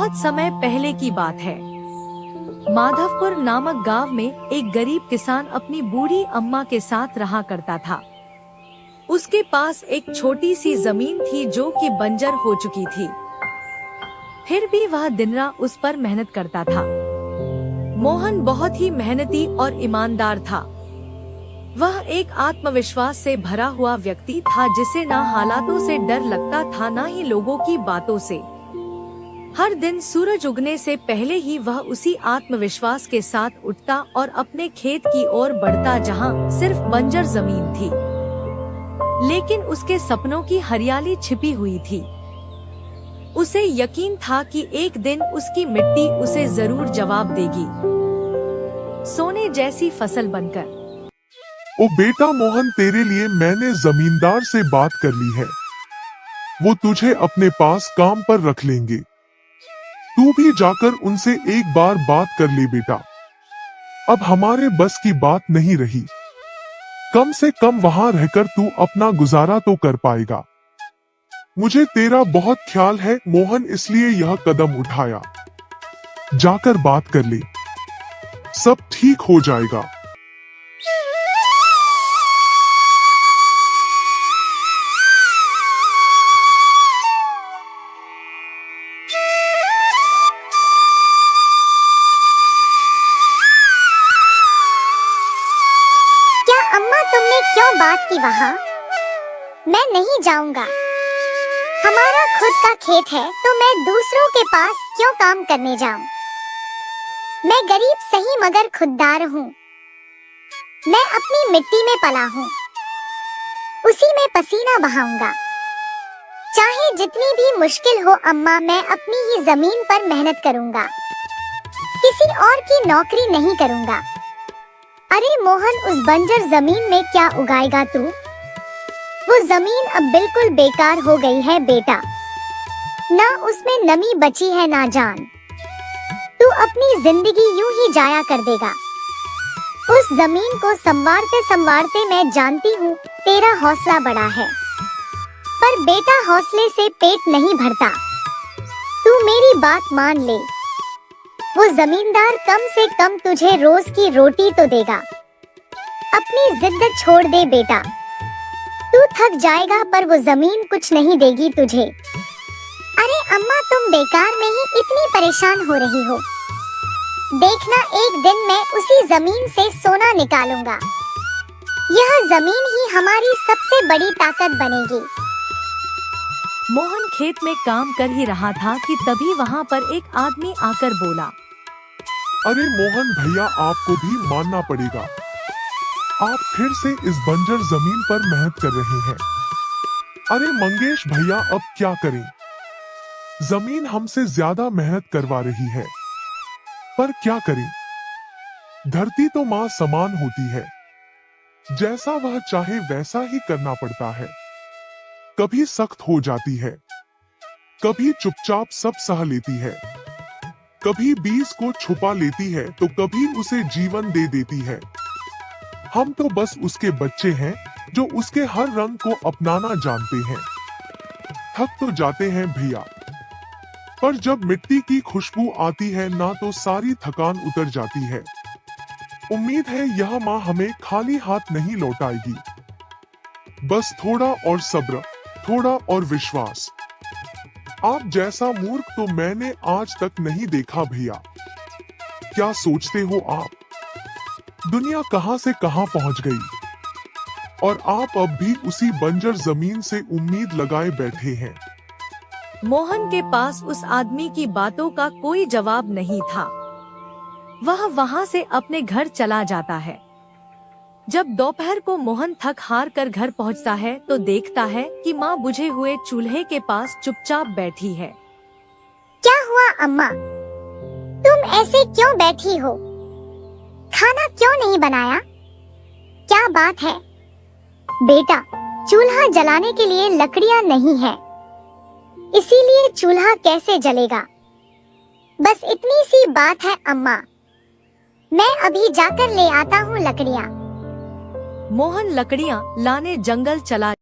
बहुत समय पहले की बात है। माधवपुर नामक गांव में एक गरीब किसान अपनी बूढ़ी अम्मा के साथ रहा करता था। उसके पास एक छोटी सी जमीन थी जो कि बंजर हो चुकी थी। फिर भी वह दिन रात उस पर मेहनत करता था। मोहन बहुत ही मेहनती और ईमानदार था। वह एक आत्मविश्वास से भरा हुआ व्यक्ति था जिसे न हालातों से डर लगता था न ही लोगों की बातों से। हर दिन सूरज उगने से पहले ही वह उसी आत्मविश्वास के साथ उठता और अपने खेत की ओर बढ़ता जहां सिर्फ बंजर जमीन थी, लेकिन उसके सपनों की हरियाली छिपी हुई थी। उसे यकीन था कि एक दिन उसकी मिट्टी उसे जरूर जवाब देगी, सोने जैसी फसल बनकर। ओ बेटा मोहन, तेरे लिए मैंने जमींदार से बात कर ली है। वो तुझे अपने पास काम पर रख लेंगे। तू भी जाकर उनसे एक बार बात कर ले बेटा। अब हमारे बस की बात नहीं रही। कम से कम वहां रहकर तू अपना गुजारा तो कर पाएगा। मुझे तेरा बहुत ख्याल है मोहन, इसलिए यह कदम उठाया। जाकर बात कर ले, सब ठीक हो जाएगा। क्यों बात की वहाँ? मैं नहीं जाऊंगा। हमारा खुद का खेत है तो मैं दूसरों के पास क्यों काम करने जाऊं? मैं गरीब सही मगर खुददार हूँ। मैं अपनी मिट्टी में पला हूँ, उसी में पसीना बहाऊंगा। चाहे जितनी भी मुश्किल हो अम्मा, मैं अपनी ही जमीन पर मेहनत करूंगा। किसी और की नौकरी नहीं करूंगा। अरे मोहन, उस बंजर जमीन में क्या उगाएगा तू? वो जमीन अब बिल्कुल बेकार हो गई है बेटा। ना उसमें नमी बची है ना जान। तू अपनी जिंदगी यूं ही जाया कर देगा। उस जमीन को संवारते संवारते मैं जानती हूँ तेरा हौसला बड़ा है, पर बेटा हौसले से पेट नहीं भरता। तू मेरी बात मान ले। वो जमींदार कम से कम तुझे रोज की रोटी तो देगा। अपनी जिद छोड़ दे बेटा। तू थक जाएगा पर वो जमीन कुछ नहीं देगी तुझे। अरे अम्मा, तुम बेकार में ही इतनी परेशान हो रही हो। देखना, एक दिन मैं उसी जमीन से सोना निकालूंगा। यह जमीन ही हमारी सबसे बड़ी ताकत बनेगी। मोहन खेत में काम कर ही रहा था कि तभी वहाँ पर एक आदमी आकर बोला, अरे मोहन भैया, आपको भी मानना पड़ेगा। आप फिर से इस बंजर जमीन पर मेहनत कर रहे हैं। अरे मंगेश भैया, अब क्या करें? जमीन हमसे ज्यादा मेहनत करवा रही है, पर क्या करें? धरती तो माँ समान होती है, जैसा वह चाहे वैसा ही करना पड़ता है। कभी सख्त हो जाती है, कभी चुपचाप सब सह लेती है, कभी बीज को छुपा लेती है तो कभी उसे जीवन दे देती है। हम तो बस उसके बच्चे हैं जो उसके हर रंग को अपनाना जानते हैं। थक तो जाते हैं भैया, पर जब मिट्टी की खुशबू आती है ना तो सारी थकान उतर जाती है। उम्मीद है यह माँ हमें खाली हाथ नहीं लौटाएगी। बस थोड़ा और सब्र, थोड़ा और विश्वास। आप जैसा मूर्ख तो मैंने आज तक नहीं देखा भैया। क्या सोचते हो आप? दुनिया कहां से कहां पहुंच गई और आप अब भी उसी बंजर जमीन से उम्मीद लगाए बैठे हैं। मोहन के पास उस आदमी की बातों का कोई जवाब नहीं था। वह वहां से अपने घर चला जाता है। जब दोपहर को मोहन थक हार कर घर पहुंचता है तो देखता है कि माँ बुझे हुए चूल्हे के पास चुपचाप बैठी है। क्या हुआ अम्मा? तुम ऐसे क्यों बैठी हो? खाना क्यों नहीं बनाया? क्या बात है? बेटा, चूल्हा जलाने के लिए लकड़ियाँ नहीं है, इसीलिए चूल्हा कैसे जलेगा? बस इतनी सी बात है अम्मा। मैं अभी जाकर ले आता हूँ लकड़ियाँ। मोहन लकड़ियाँ लाने जंगल चला